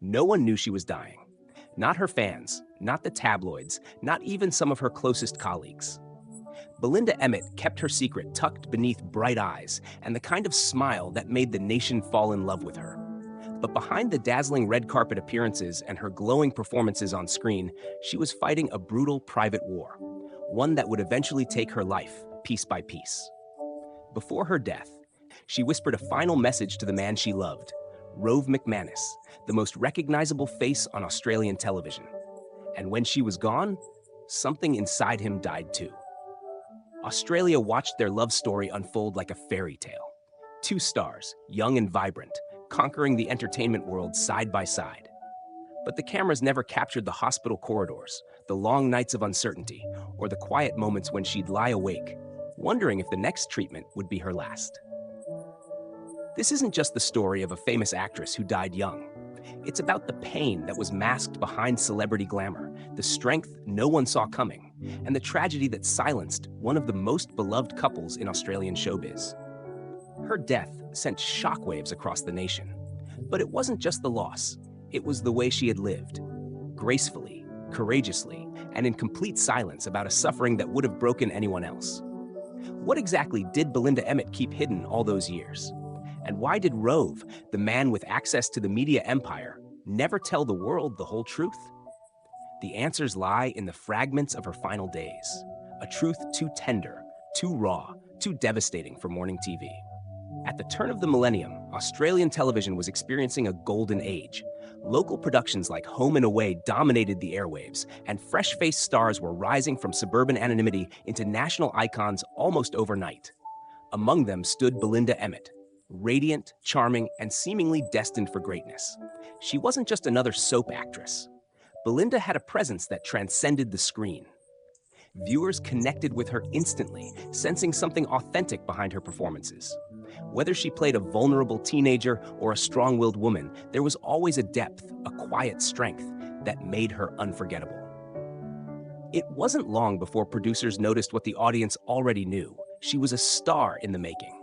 No one knew she was dying. Not her fans, not the tabloids, not even some of her closest colleagues. Belinda Emmett kept her secret tucked beneath bright eyes and the kind of smile that made the nation fall in love with her. But behind the dazzling red carpet appearances and her glowing performances on screen, she was fighting a brutal private war, one that would eventually take her life, piece by piece. Before her death, she whispered a final message to the man she loved, Rove McManus, the most recognizable face on Australian television. And when she was gone, something inside him died too. Australia watched their love story unfold like a fairy tale. Two stars, young and vibrant, conquering the entertainment world side by side. But the cameras never captured the hospital corridors, the long nights of uncertainty, or the quiet moments when she'd lie awake, wondering if the next treatment would be her last. This isn't just the story of a famous actress who died young. It's about the pain that was masked behind celebrity glamour, the strength no one saw coming, and the tragedy that silenced one of the most beloved couples in Australian showbiz. Her death sent shockwaves across the nation. But it wasn't just the loss, it was the way she had lived. Gracefully, courageously, and in complete silence about a suffering that would have broken anyone else. What exactly did Belinda Emmett keep hidden all those years? And why did Rove, the man with access to the media empire, never tell the world the whole truth? The answers lie in the fragments of her final days, a truth too tender, too raw, too devastating for morning TV. At the turn of the millennium, Australian television was experiencing a golden age. Local productions like Home and Away dominated the airwaves, and fresh-faced stars were rising from suburban anonymity into national icons almost overnight. Among them stood Belinda Emmett, radiant, charming, and seemingly destined for greatness. She wasn't just another soap actress. Belinda had a presence that transcended the screen. Viewers connected with her instantly, sensing something authentic behind her performances. Whether she played a vulnerable teenager or a strong-willed woman, there was always a depth, a quiet strength that made her unforgettable. It wasn't long before producers noticed what the audience already knew. She was a star in the making.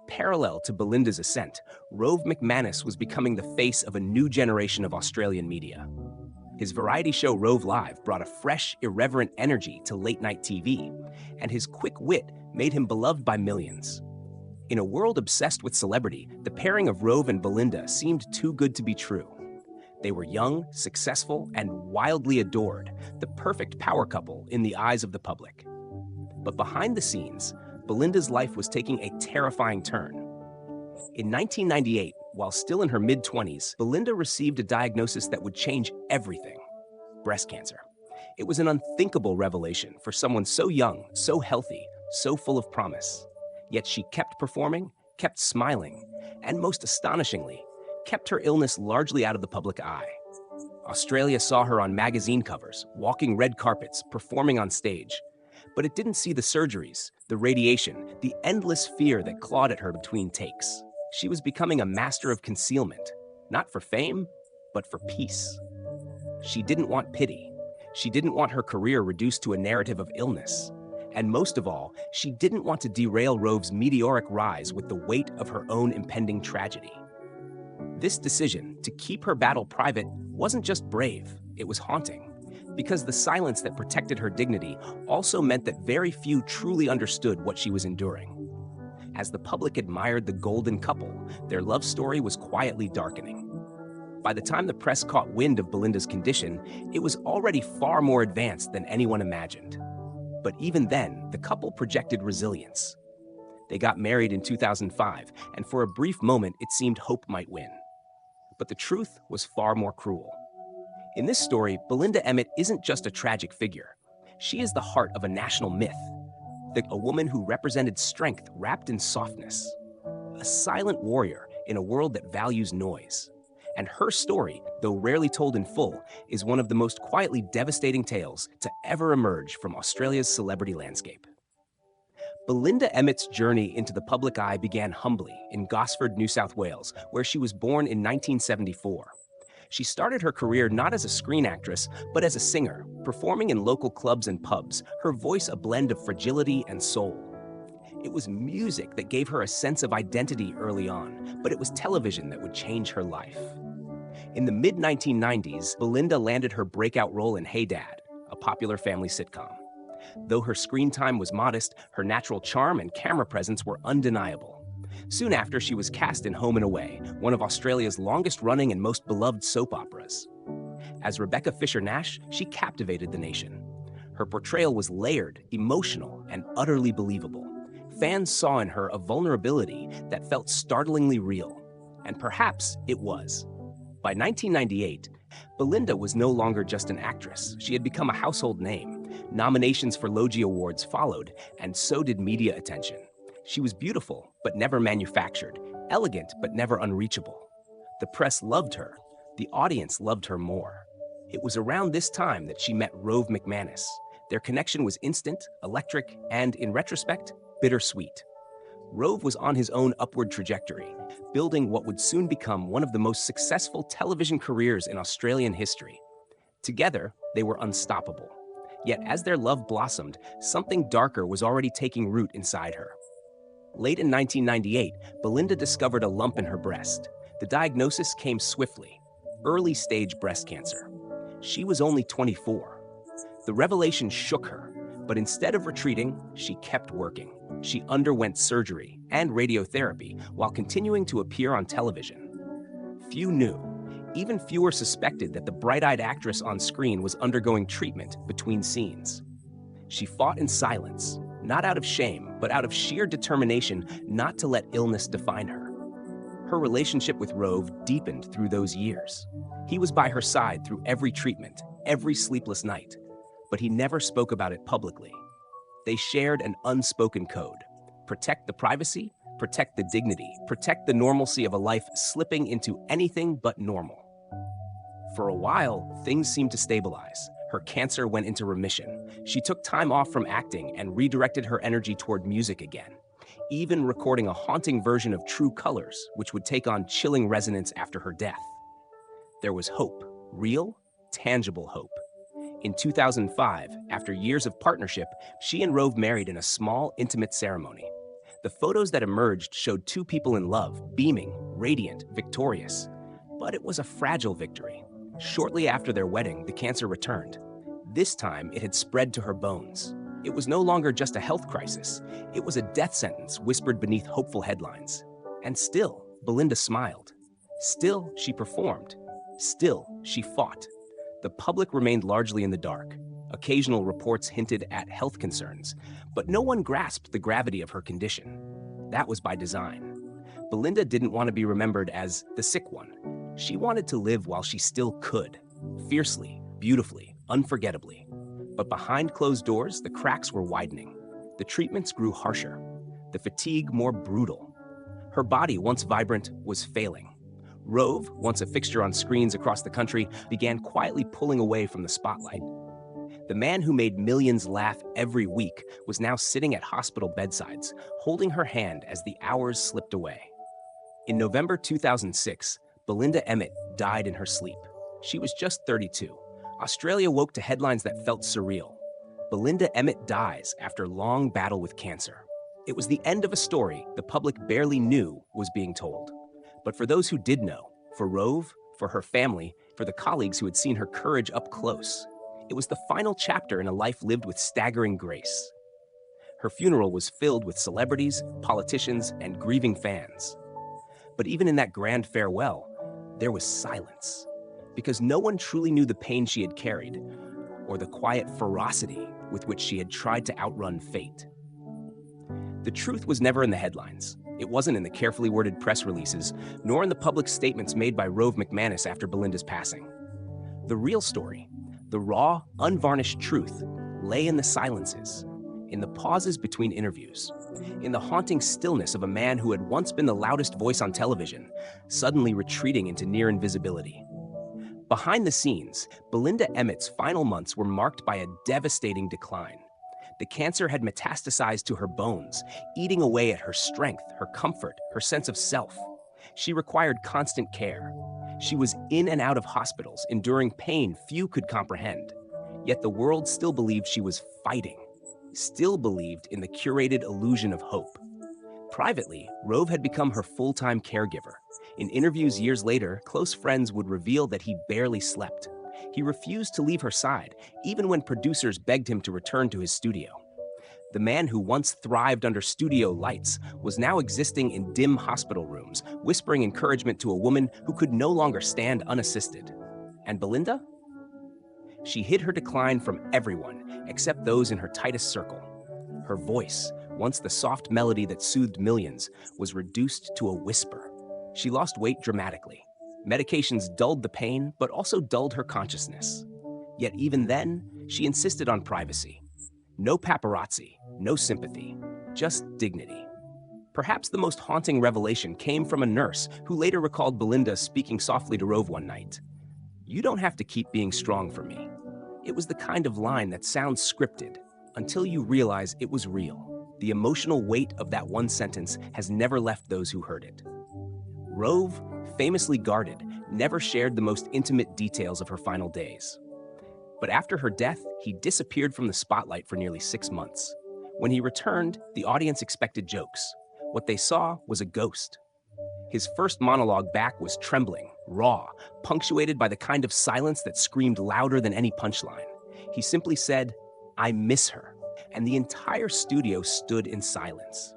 Parallel to Belinda's ascent, Rove McManus was becoming the face of a new generation of Australian media. His variety show Rove Live brought a fresh, irreverent energy to late-night TV, and his quick wit made him beloved by millions. In a world obsessed with celebrity, the pairing of Rove and Belinda seemed too good to be true. They were young, successful, and wildly adored, the perfect power couple in the eyes of the public. But behind the scenes, Belinda's life was taking a terrifying turn. In 1998, while still in her mid-20s, Belinda received a diagnosis that would change everything: breast cancer. It was an unthinkable revelation for someone so young, so healthy, so full of promise. Yet she kept performing, kept smiling, and most astonishingly, kept her illness largely out of the public eye. Australia saw her on magazine covers, walking red carpets, performing on stage. But it didn't see the surgeries, the radiation, the endless fear that clawed at her between takes. She was becoming a master of concealment, not for fame, but for peace. She didn't want pity. She didn't want her career reduced to a narrative of illness. And most of all, she didn't want to derail Rove's meteoric rise with the weight of her own impending tragedy. This decision to keep her battle private wasn't just brave, it was haunting. Because the silence that protected her dignity also meant that very few truly understood what she was enduring. As the public admired the golden couple, their love story was quietly darkening. By the time the press caught wind of Belinda's condition, it was already far more advanced than anyone imagined. But even then, the couple projected resilience. They got married in 2005, and for a brief moment it seemed hope might win. But the truth was far more cruel. In this story, Belinda Emmett isn't just a tragic figure. She is the heart of a national myth, a woman who represented strength wrapped in softness, a silent warrior in a world that values noise. And her story, though rarely told in full, is one of the most quietly devastating tales to ever emerge from Australia's celebrity landscape. Belinda Emmett's journey into the public eye began humbly in Gosford, New South Wales, where she was born in 1974. She started her career not as a screen actress, but as a singer, performing in local clubs and pubs, her voice a blend of fragility and soul. It was music that gave her a sense of identity early on, but it was television that would change her life. In the mid-1990s, Belinda landed her breakout role in Hey Dad, a popular family sitcom. Though her screen time was modest, her natural charm and camera presence were undeniable. Soon after, she was cast in Home and Away, one of Australia's longest-running and most beloved soap operas. As Rebecca Fisher-Nash, she captivated the nation. Her portrayal was layered, emotional, and utterly believable. Fans saw in her a vulnerability that felt startlingly real. And perhaps it was. By 1998, Belinda was no longer just an actress. She had become a household name. Nominations for Logie Awards followed, and so did media attention. She was beautiful, but never manufactured, elegant, but never unreachable. The press loved her. The audience loved her more. It was around this time that she met Rove McManus. Their connection was instant, electric, and, in retrospect, bittersweet. Rove was on his own upward trajectory, building what would soon become one of the most successful television careers in Australian history. Together, they were unstoppable. Yet as their love blossomed, something darker was already taking root inside her. Late in 1998, Belinda discovered a lump in her breast. The diagnosis came swiftly: early-stage breast cancer. She was only 24. The revelation shook her, but instead of retreating, she kept working. She underwent surgery and radiotherapy while continuing to appear on television. Few knew, even fewer suspected, that the bright-eyed actress on screen was undergoing treatment between scenes. She fought in silence, not out of shame, but out of sheer determination not to let illness define her. Her relationship with Rove deepened through those years. He was by her side through every treatment, every sleepless night, but he never spoke about it publicly. They shared an unspoken code: protect the privacy, protect the dignity, protect the normalcy of a life slipping into anything but normal. For a while, things seemed to stabilize. Her cancer went into remission. She took time off from acting and redirected her energy toward music again, even recording a haunting version of True Colors, which would take on chilling resonance after her death. There was hope, real, tangible hope. In 2005, after years of partnership, she and Rove married in a small, intimate ceremony. The photos that emerged showed two people in love, beaming, radiant, victorious. But it was a fragile victory. Shortly after their wedding, the cancer returned. This time, it had spread to her bones. It was no longer just a health crisis. It was a death sentence whispered beneath hopeful headlines. And still, Belinda smiled. Still, she performed. Still, she fought. The public remained largely in the dark. Occasional reports hinted at health concerns, but no one grasped the gravity of her condition. That was by design. Belinda didn't want to be remembered as the sick one. She wanted to live while she still could, fiercely, beautifully, unforgettably. But behind closed doors, the cracks were widening. The treatments grew harsher, the fatigue more brutal. Her body, once vibrant, was failing. Rove, once a fixture on screens across the country, began quietly pulling away from the spotlight. The man who made millions laugh every week was now sitting at hospital bedsides, holding her hand as the hours slipped away. In November 2006, Belinda Emmett died in her sleep. She was just 32. Australia woke to headlines that felt surreal. Belinda Emmett dies after long battle with cancer. It was the end of a story the public barely knew was being told. But for those who did know, for Rove, for her family, for the colleagues who had seen her courage up close, it was the final chapter in a life lived with staggering grace. Her funeral was filled with celebrities, politicians, and grieving fans. But even in that grand farewell, there was silence, because no one truly knew the pain she had carried, or the quiet ferocity with which she had tried to outrun fate. The truth was never in the headlines. It wasn't in the carefully worded press releases, nor in the public statements made by Rove McManus after Belinda's passing. The real story, the raw, unvarnished truth, lay in the silences, in the pauses between interviews, in the haunting stillness of a man who had once been the loudest voice on television, suddenly retreating into near invisibility. Behind the scenes, Belinda Emmett's final months were marked by a devastating decline. The cancer had metastasized to her bones, eating away at her strength, her comfort, her sense of self. She required constant care. She was in and out of hospitals, enduring pain few could comprehend. Yet the world still believed she was fighting, still believed in the curated illusion of hope. Privately, Rove had become her full-time caregiver. In interviews years later, close friends would reveal that he barely slept. He refused to leave her side, even when producers begged him to return to his studio. The man who once thrived under studio lights was now existing in dim hospital rooms, whispering encouragement to a woman who could no longer stand unassisted. And Belinda? She hid her decline from everyone except those in her tightest circle. Her voice, once the soft melody that soothed millions, was reduced to a whisper. She lost weight dramatically. Medications dulled the pain, but also dulled her consciousness. Yet even then, she insisted on privacy. No paparazzi, no sympathy, just dignity. Perhaps the most haunting revelation came from a nurse who later recalled Belinda speaking softly to Rove one night. "You don't have to keep being strong for me." It was the kind of line that sounds scripted until you realize it was real. The emotional weight of that one sentence has never left those who heard it. Rove, famously guarded, never shared the most intimate details of her final days. But after her death, he disappeared from the spotlight for nearly 6 months. When he returned, the audience expected jokes. What they saw was a ghost. His first monologue back was trembling, raw, punctuated by the kind of silence that screamed louder than any punchline. He simply said, "I miss her," and the entire studio stood in silence.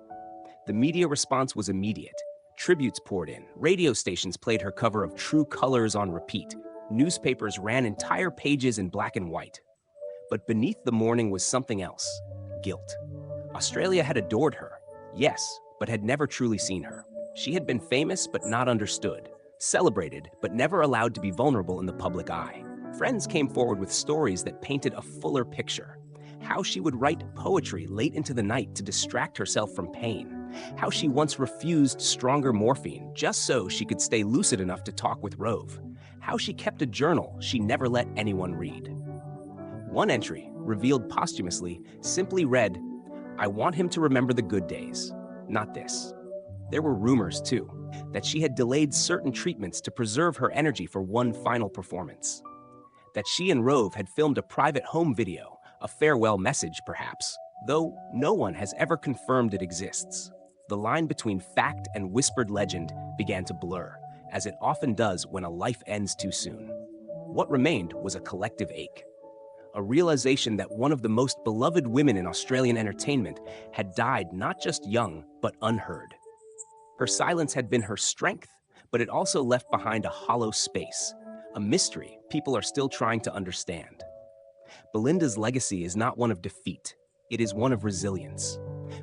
The media response was immediate. Tributes poured in, radio stations played her cover of True Colors on repeat, newspapers ran entire pages in black and white. But beneath the mourning was something else: guilt. Australia had adored her, yes, but had never truly seen her. She had been famous but not understood, celebrated but never allowed to be vulnerable in the public eye. Friends came forward with stories that painted a fuller picture. How she would write poetry late into the night to distract herself from pain. How she once refused stronger morphine just so she could stay lucid enough to talk with Rove. How she kept a journal she never let anyone read. One entry, revealed posthumously, simply read, "I want him to remember the good days, not this." There were rumors, too, that she had delayed certain treatments to preserve her energy for one final performance. That she and Rove had filmed a private home video, a farewell message, perhaps, though no one has ever confirmed it exists. The line between fact and whispered legend began to blur, as it often does when a life ends too soon. What remained was a collective ache. A realization that one of the most beloved women in Australian entertainment had died not just young, but unheard. Her silence had been her strength, but it also left behind a hollow space, a mystery people are still trying to understand. Belinda's legacy is not one of defeat, it is one of resilience.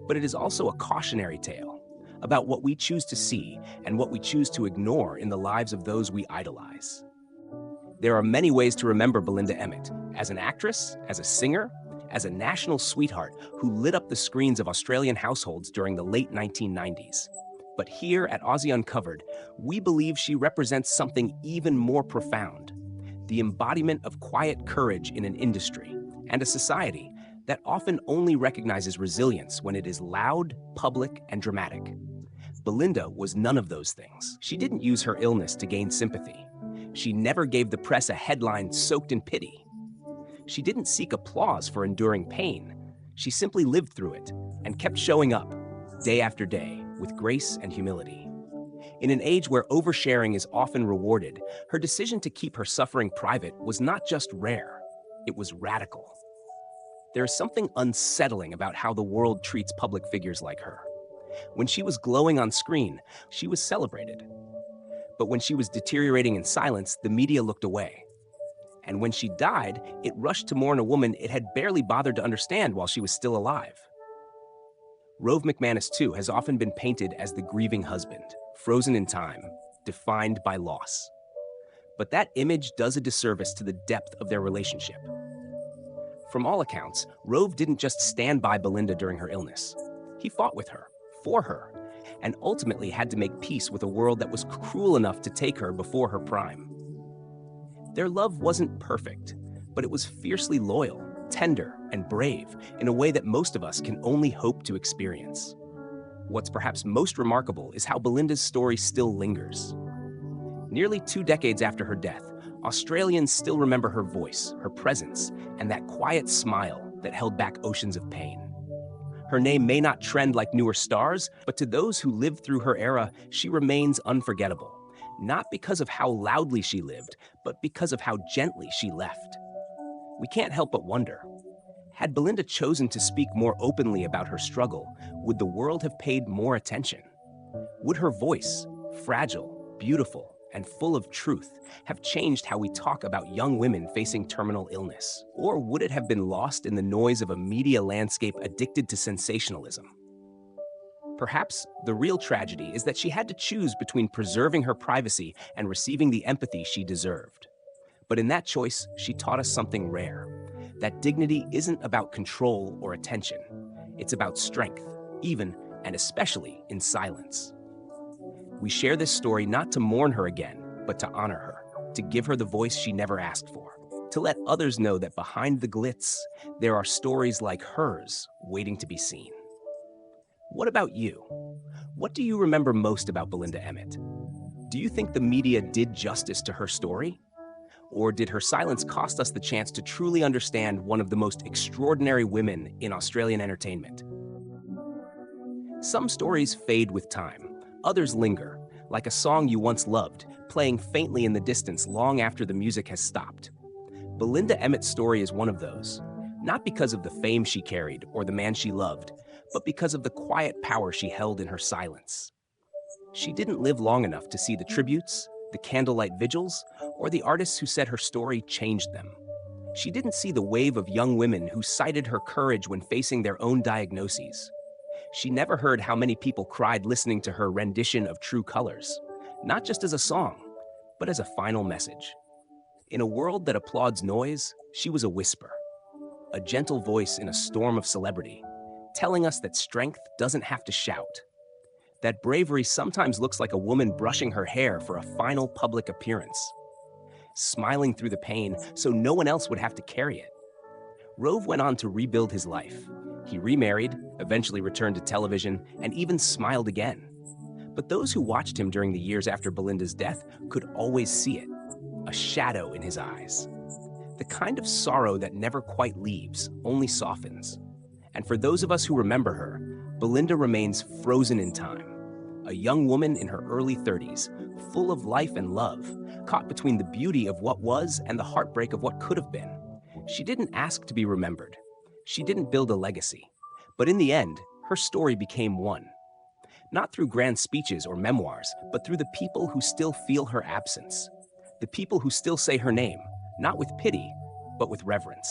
But it is also a cautionary tale about what we choose to see and what we choose to ignore in the lives of those we idolize. There are many ways to remember Belinda Emmett, as an actress, as a singer, as a national sweetheart who lit up the screens of Australian households during the late 1990s. But here at Aussie Uncovered, we believe she represents something even more profound: the embodiment of quiet courage in an industry and a society that often only recognizes resilience when it is loud, public, and dramatic. Belinda was none of those things. She didn't use her illness to gain sympathy. She never gave the press a headline soaked in pity. She didn't seek applause for enduring pain. She simply lived through it and kept showing up, day after day, with grace and humility. In an age where oversharing is often rewarded, her decision to keep her suffering private was not just rare, it was radical. There is something unsettling about how the world treats public figures like her. When she was glowing on screen, she was celebrated. But when she was deteriorating in silence, the media looked away. And when she died, it rushed to mourn a woman it had barely bothered to understand while she was still alive. Rove McManus, too, has often been painted as the grieving husband, frozen in time, defined by loss. But that image does a disservice to the depth of their relationship. From all accounts, Rove didn't just stand by Belinda during her illness. He fought with her, for her, and ultimately had to make peace with a world that was cruel enough to take her before her prime. Their love wasn't perfect, but it was fiercely loyal, tender, and brave in a way that most of us can only hope to experience. What's perhaps most remarkable is how Belinda's story still lingers. Nearly 2 decades after her death, Australians still remember her voice, her presence, and that quiet smile that held back oceans of pain. Her name may not trend like newer stars, but to those who lived through her era, she remains unforgettable. Not because of how loudly she lived, but because of how gently she left. We can't help but wonder, had Belinda chosen to speak more openly about her struggle, would the world have paid more attention? Would her voice, fragile, beautiful, and full of truth, have changed how we talk about young women facing terminal illness? Or would it have been lost in the noise of a media landscape addicted to sensationalism? Perhaps the real tragedy is that she had to choose between preserving her privacy and receiving the empathy she deserved. But in that choice, she taught us something rare. That dignity isn't about control or attention. It's about strength, even and especially in silence. We share this story not to mourn her again, but to honor her, to give her the voice she never asked for, to let others know that behind the glitz, there are stories like hers waiting to be seen. What about you? What do you remember most about Belinda Emmett? Do you think the media did justice to her story? Or did her silence cost us the chance to truly understand one of the most extraordinary women in Australian entertainment? Some stories fade with time, others linger, like a song you once loved, playing faintly in the distance long after the music has stopped. Belinda Emmett's story is one of those, not because of the fame she carried or the man she loved, but because of the quiet power she held in her silence. She didn't live long enough to see the tributes, the candlelight vigils, or the artists who said her story changed them. She didn't see the wave of young women who cited her courage when facing their own diagnoses. She never heard how many people cried listening to her rendition of True Colors, not just as a song, but as a final message. In a world that applauds noise, she was a whisper, a gentle voice in a storm of celebrity, telling us that strength doesn't have to shout, that bravery sometimes looks like a woman brushing her hair for a final public appearance, smiling through the pain so no one else would have to carry it. Rove went on to rebuild his life. He remarried, eventually returned to television, and even smiled again. But those who watched him during the years after Belinda's death could always see it, a shadow in his eyes. The kind of sorrow that never quite leaves, only softens. And for those of us who remember her, Belinda remains frozen in time. A young woman in her early 30s, full of life and love, caught between the beauty of what was and the heartbreak of what could have been. She didn't ask to be remembered. She didn't build a legacy. But in the end, her story became one. Not through grand speeches or memoirs, but through the people who still feel her absence. The people who still say her name, not with pity, but with reverence.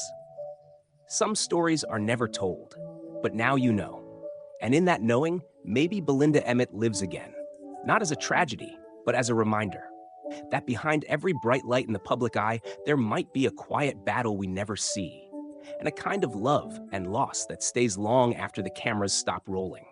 Some stories are never told, but now you know. And in that knowing, maybe Belinda Emmett lives again. Not as a tragedy, but as a reminder. That behind every bright light in the public eye, there might be a quiet battle we never see. And a kind of love and loss that stays long after the cameras stop rolling.